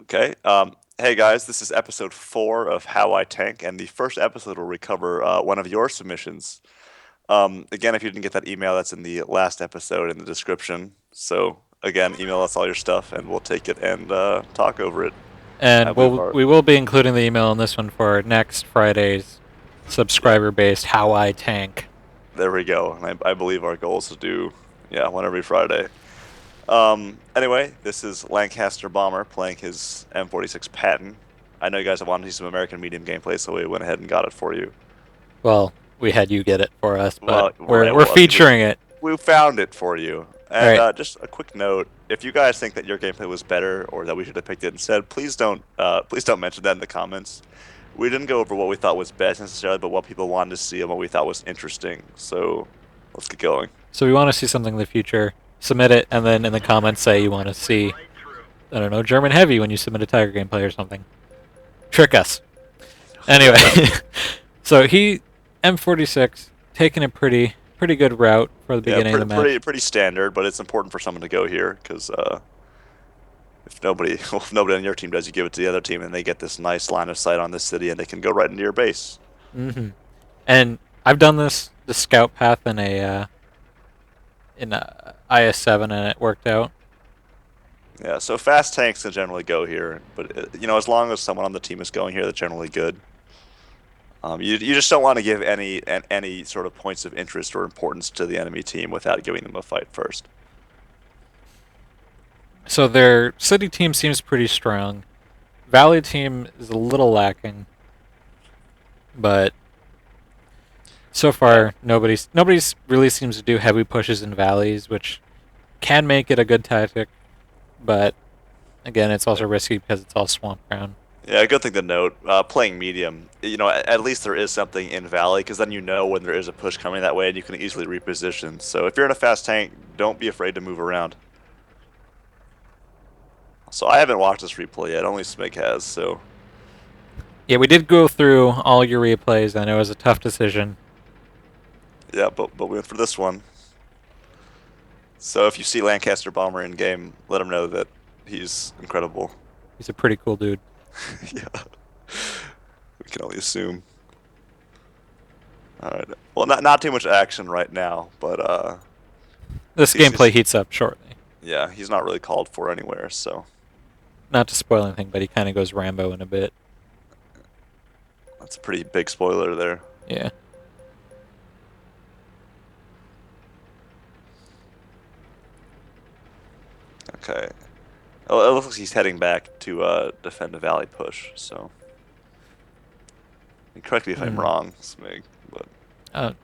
Okay. Hey guys, this is episode 4 of How I Tank, and the first episode will recover one of your submissions. Again, if you didn't get that email, that's in the last episode in the description. So again, email us all your stuff, and we'll take it and talk over it. I And believe our we will be including the email in this one for next Friday's yeah, subscriber-based How I Tank. there we go. And I believe our goal is to do one every Friday. Anyway, this is Lancaster Bomber playing his M46 Patton. I know you guys have wanted to see some American medium gameplay, so we went ahead and got it for you. Well, we had you get it for us, but Well, right. we're Well, I mean, featuring it. we found it for you. All And right. just a quick note: if you guys think that your gameplay was better or that we should have picked it instead, please don't mention that in the comments. We didn't go over what we thought was best necessarily, but what people wanted to see and what we thought was interesting. So let's get going. So we want to see something in the future. Submit it, and then in the comments say you want to see, I don't know, German Heavy when you submit a Tiger gameplay or something. Trick us. Anyway, so he M46 taking a pretty good route for the Yeah, beginning of the match. pretty standard, but it's important for someone to go here because if nobody, well, if nobody on your team does, you give it to the other team, and they get this nice line of sight on this city, and they can go right into your base. And I've done the scout path in IS7, and it worked out. Yeah, so fast tanks can generally go here, but as long as someone on the team is going here, that's generally good. You just don't want to give any sort of points of interest or importance to the enemy team without giving them a fight first. So their city team seems pretty strong. Valley team is a little lacking, but so far nobody's really seems to do heavy pushes in valleys, which can make it a good tactic, but again, it's also risky because it's all swamp ground. Yeah, a good thing to note, playing medium, at least there is something in Valley, because then you know when there is a push coming that way, and you can easily reposition. So if you're in a fast tank, don't be afraid to move around. So I haven't watched this replay yet, only Smig has, so... Yeah, we did go through all your replays, and it was a tough decision. Yeah, but we went for this one. So if you see Lancaster Bomber in game, let him know that he's incredible. He's a pretty cool dude. Yeah. We can only assume. Alright. Well, not too much action right now, but This gameplay heats up shortly. yeah, he's not really called for anywhere, so Not to spoil anything, but he kind of goes Rambo in a bit. that's a pretty big spoiler there. Yeah. Okay. Oh, it looks like he's heading back to defend the Valley push, so... And correct me if I'm wrong, Smig, but...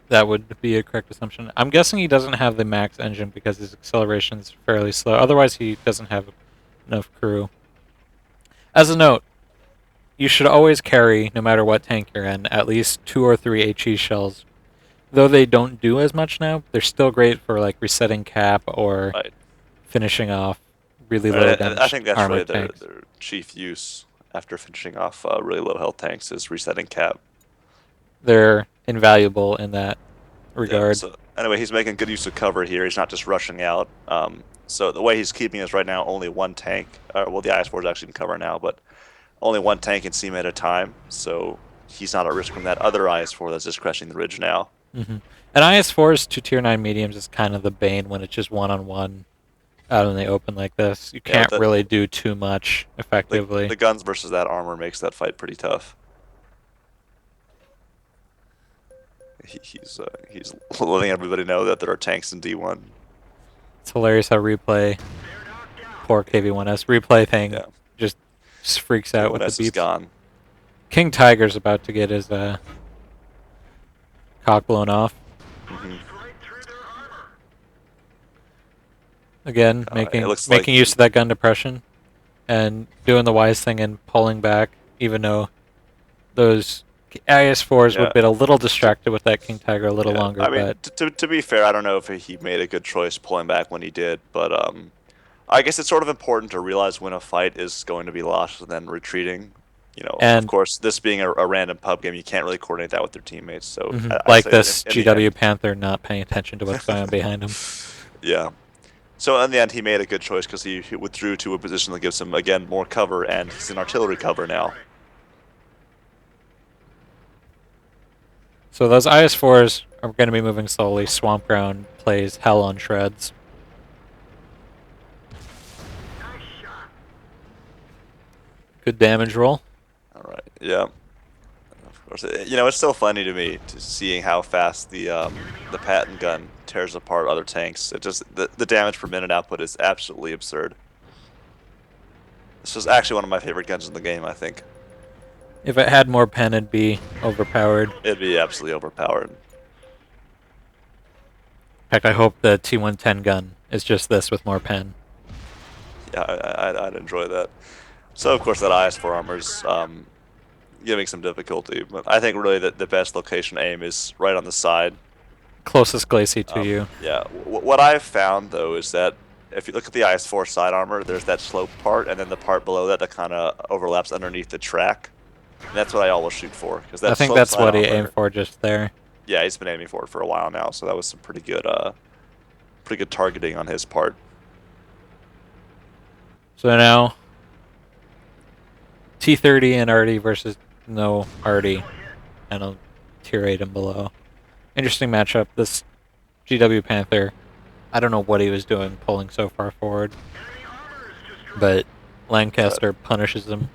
That would be a correct assumption. I'm guessing he doesn't have the max engine because his acceleration is fairly slow. Otherwise, he doesn't have enough crew. As a note, you should always carry, no matter what tank you're in, at least 2 or 3 HE shells. Though they don't do as much now, they're still great for like resetting cap or Right. finishing off really low damage I think that's really armored tanks. their chief use after finishing off really low health tanks is resetting cap. They're invaluable in that regard. Yeah, so anyway, he's making good use of cover here. He's not just rushing out. So the way he's keeping is right now only one tank. Well, the IS-4 is actually in cover now, but only one tank in seam at a time. So he's not at risk from that other IS-4 that's just crushing the ridge now. And IS-4s to tier 9 mediums is kind of the bane when it's just one-on-one out in the open like this. You can't really do too much effectively. The guns versus that armor makes that fight pretty tough. He's letting everybody know that there are tanks in D1. It's hilarious how replay, poor KV1S replay thing, just freaks out with the beeps. Is gone. King Tiger's about to get his cock blown off. Again, making use of that gun depression and doing the wise thing and pulling back, even though those IS-4s would have been a little distracted with that King Tiger a little longer. I mean, but to be fair, I don't know if he made a good choice pulling back when he did, but I guess it's sort of important to realize when a fight is going to be lost and then retreating. And of course, this being a random pub game, you can't really coordinate that with your teammates. So like this GW Panther not paying attention to what's going on behind him. Yeah. So in the end, he made a good choice because he withdrew to a position that gives him again more cover, and he's in artillery cover now. So those IS-4s are going to be moving slowly. Swamp Ground plays hell on shreds. Good damage roll. All right, yeah. Of course, it's still funny to me to seeing how fast the Patton gun tears apart other tanks. It just the damage per minute output is absolutely absurd. This was actually one of my favorite guns in the game, I think. If it had more pen, it'd be overpowered. It'd be absolutely overpowered. In fact, I hope the T110 gun is just this with more pen. Yeah, I'd enjoy that. So of course that IS-4 armor's giving some difficulty, but I think really the best location aim is right on the side. Closest glacis to you. Yeah, what I've found though is that if you look at the IS-4 side armor, there's that slope part, and then the part below that kind of overlaps underneath the track. And that's what I always shoot for, because that I think slope that's side what he armor, aimed for just there. Yeah, he's been aiming for it for a while now, so that was some pretty good targeting on his part. So now, T30 and Artie versus no Artie, and a tier 8 and below. Interesting matchup. This GW Panther, I don't know what he was doing pulling so far forward, but Lancaster punishes him.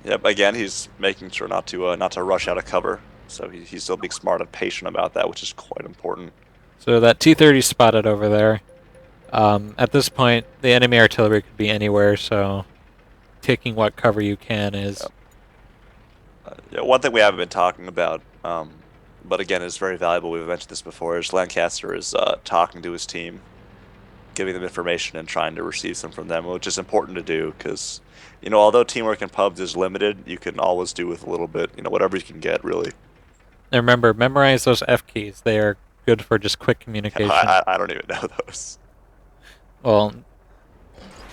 Yep, again, he's making sure not to rush out of cover, so he's still being smart and patient about that, which is quite important. So that T30 spotted over there. At this point, the enemy artillery could be anywhere, so taking what cover you can is... Yep. Yeah, one thing we haven't been talking about, but again is very valuable, we've mentioned this before, is Lancaster is talking to his team, giving them information and trying to receive some from them, which is important to do because, although teamwork in pubs is limited, you can always do with a little bit, whatever you can get, really. And remember, memorize those F keys. They are good for just quick communication. I don't even know those. Well,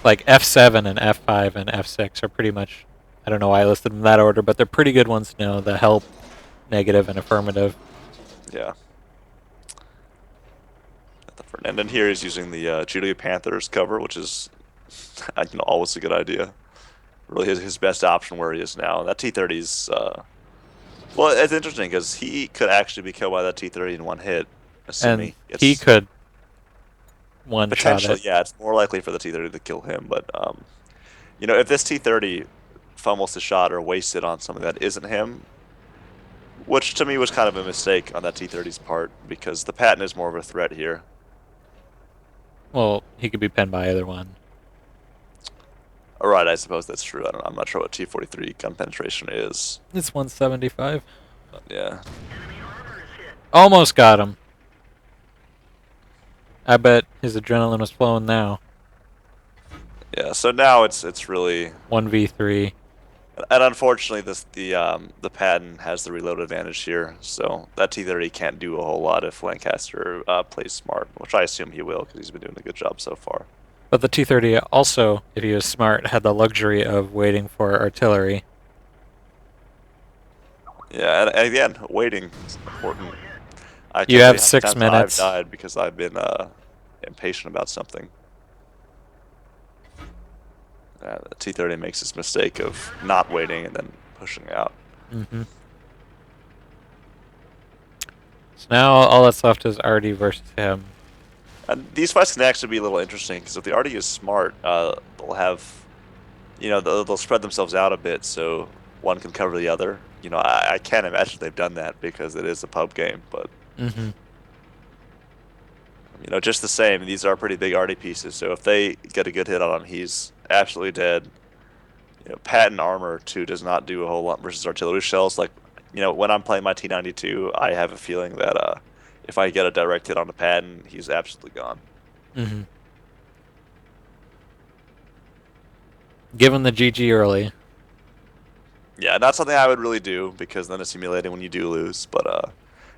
like F7 and F5 and F6 are pretty much, I don't know why I listed them in that order, but they're pretty good ones to know, the help, negative, and affirmative. Yeah. And then here he's using the GW Panthers cover, which is always a good idea. Really his best option where he is now. That T30's... well, it's interesting because he could actually be killed by that T30 in one hit, assuming And he could one-shot potentially, it. yeah, it's more likely for the T30 to kill him, but if this T30 fumbles the shot or wastes it on something that isn't him, which to me was kind of a mistake on that T30's part, because the Patton is more of a threat here. Well, he could be penned by either one. Alright, I suppose that's true. I'm not sure what T43 gun penetration is. It's 175. But yeah. Almost got him. I bet his adrenaline was flowing now. Yeah, so now it's really 1v3. And unfortunately, the Patton has the reload advantage here, so that T30 can't do a whole lot if Lancaster plays smart, which I assume he will because he's been doing a good job so far. But the T30 also, if he was smart, had the luxury of waiting for artillery. Yeah, and again, waiting is important. You have 6 minutes. I've died because I've been impatient about something. T30 makes this mistake of not waiting and then pushing out. Mm-hmm. So now all that's left is Artie versus him. And these fights can actually be a little interesting because if the Artie is smart, they'll have, they'll spread themselves out a bit so one can cover the other. I can't imagine they've done that because it is a pub game, but Mm-hmm. just the same, these are pretty big Artie pieces. So if they get a good hit on him, he's absolutely dead. Patton armor too does not do a whole lot versus artillery shells. Like, when I'm playing my T92, I have a feeling that if I get a direct hit on the Patton, he's absolutely gone. Mm-hmm. Give him the GG early. Yeah, not something I would really do because then it's humiliating when you do lose. But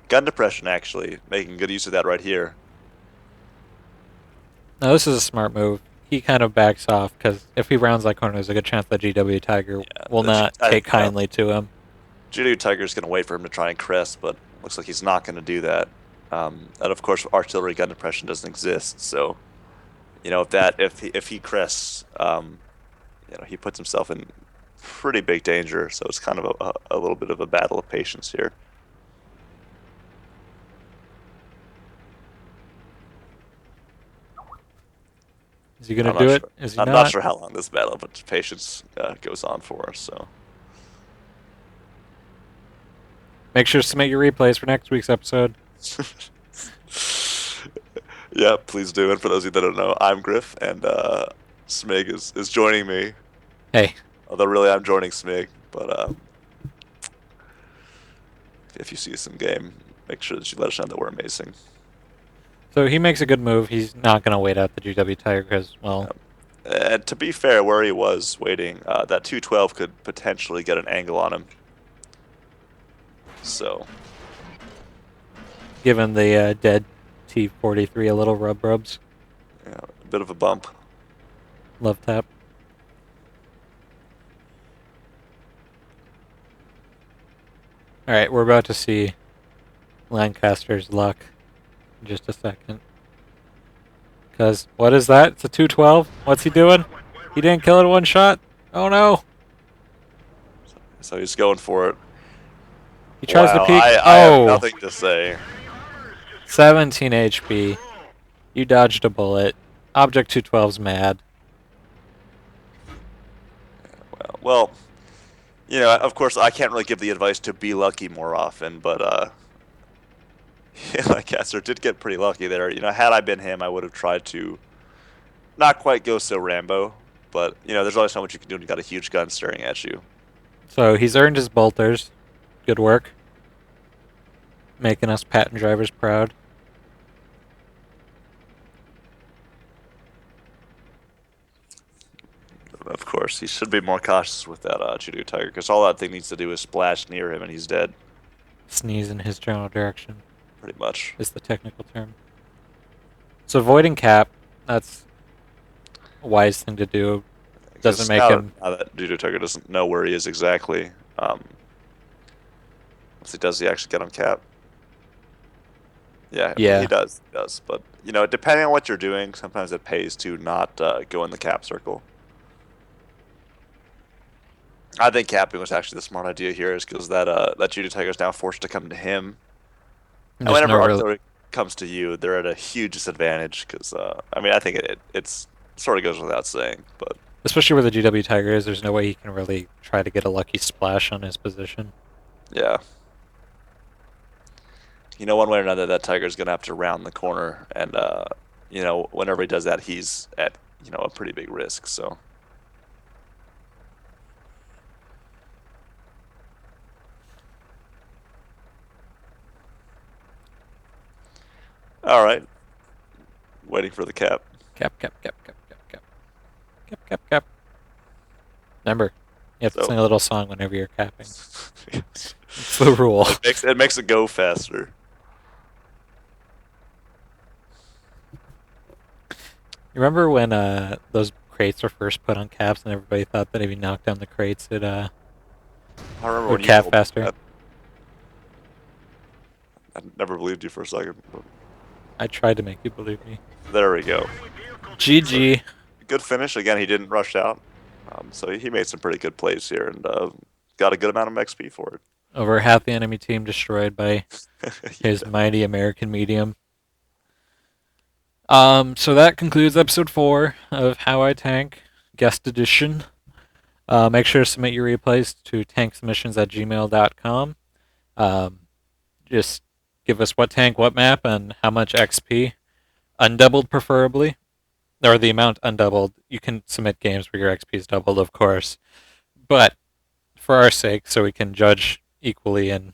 gun depression actually making good use of that right here. Now this is a smart move. He kind of backs off because if he rounds that corner, there's a good chance that GW Tiger will not take kindly to him. GW Tiger's going to wait for him to try and crest, but looks like he's not going to do that. And of course, artillery gun depression doesn't exist. So if he crests, he puts himself in pretty big danger. So it's kind of a little bit of a battle of patience here. Is he gonna I'm not do it? sure. Is he I'm not not? sure how long this battle of patience goes on for. So Make sure to submit your replays for next week's episode. yeah, please do. And for those of you that don't know, I'm Gryph, and Smig is joining me. Hey, Although really, I'm joining Smig. But if you see us in game, make sure that you let us know that we're amazing. so he makes a good move. He's not gonna wait out the GW Tiger because, well, And to be fair, where he was waiting, that 212 could potentially get an angle on him. So given the dead T-43 a little rubs. yeah, a bit of a bump. Love tap. All right, we're about to see Lancaster's luck in just a second. Because, what is that? It's a 212? What's he doing? He didn't kill it in one shot? Oh no! So he's going for it. He tries to Wow, peek. I have Oh! nothing to say. 17 HP. You dodged a bullet. Object 212's mad. Well, of course, I can't really give the advice to be lucky more often, but yeah, like ACER did get pretty lucky there. Had I been him, I would have tried to not quite go so Rambo, but there's only so much you can do when you got a huge gun staring at you. So he's earned his bolters. Good work. Making us Patton drivers proud. Of course, he should be more cautious with that Judo Tiger, because all that thing needs to do is splash near him, and he's dead, Sneeze in his general direction pretty much. is the technical term. So avoiding cap, that's a wise thing to do. Doesn't Because make him... now that Judo Tiger doesn't know where he is exactly, does he actually get him cap? Yeah, Yeah. he does. He does. But, depending on what you're doing, sometimes it pays to not go in the cap circle. I think capping was actually the smart idea here, is because that Judo Tiger is now forced to come to him. And There's no whenever real... artillery comes to you, they're at a huge disadvantage, because, I think it's sort of goes without saying, but Especially where the GW Tiger is, there's no way he can really try to get a lucky splash on his position. yeah. One way or another, that Tiger's going to have to round the corner, and, whenever he does that, he's at, a pretty big risk, so. All right. Waiting for the cap. Cap, cap, cap, cap, cap, cap. Cap, cap, cap. Remember, you have to sing a little song whenever you're capping. Yes. It's the rule. It makes it go faster. You remember when those crates were first put on caps and everybody thought that if you knocked down the crates it I remember would when you cap told me faster? that. I never believed you for a second. But I tried to make you believe me. there we go. GG. Good finish. Again, he didn't rush out. So he made some pretty good plays here, and got a good amount of XP for Over half the enemy team destroyed by it. his Yeah. mighty American medium. So that concludes episode 4 of How I Tank, guest edition. Make sure to submit your replays to TankSubmissions@gmail.com. Just give us what tank, what map, and how much XP. Undoubled, preferably. Or the amount undoubled. You can submit games where your XP is doubled, of course. But for our sake, so we can judge equally and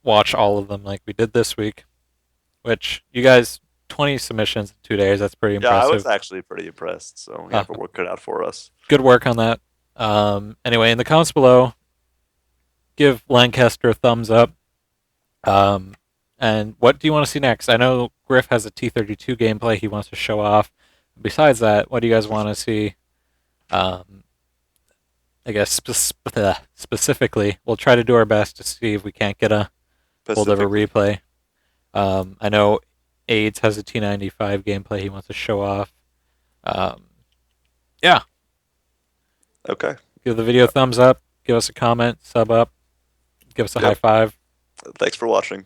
watch all of them like we did this week, which you guys, 20 submissions in 2 days, that's pretty Yeah, I was impressive. actually pretty impressed. So we have our work cut out for us. Good work on that. Anyway, in the comments below, give Lancaster a thumbs up. And what do you want to see next? I know Gryph has a T-32 gameplay he wants to show off. Besides that, what do you guys want to see? I guess specifically, we'll try to do our best to see if we can't get a hold of a replay. I know AIDS has a T95 gameplay he wants to show off. Um, yeah, Okay. give the video a thumbs up, give us a comment, sub up, give us a Yep. high five. Thanks for watching.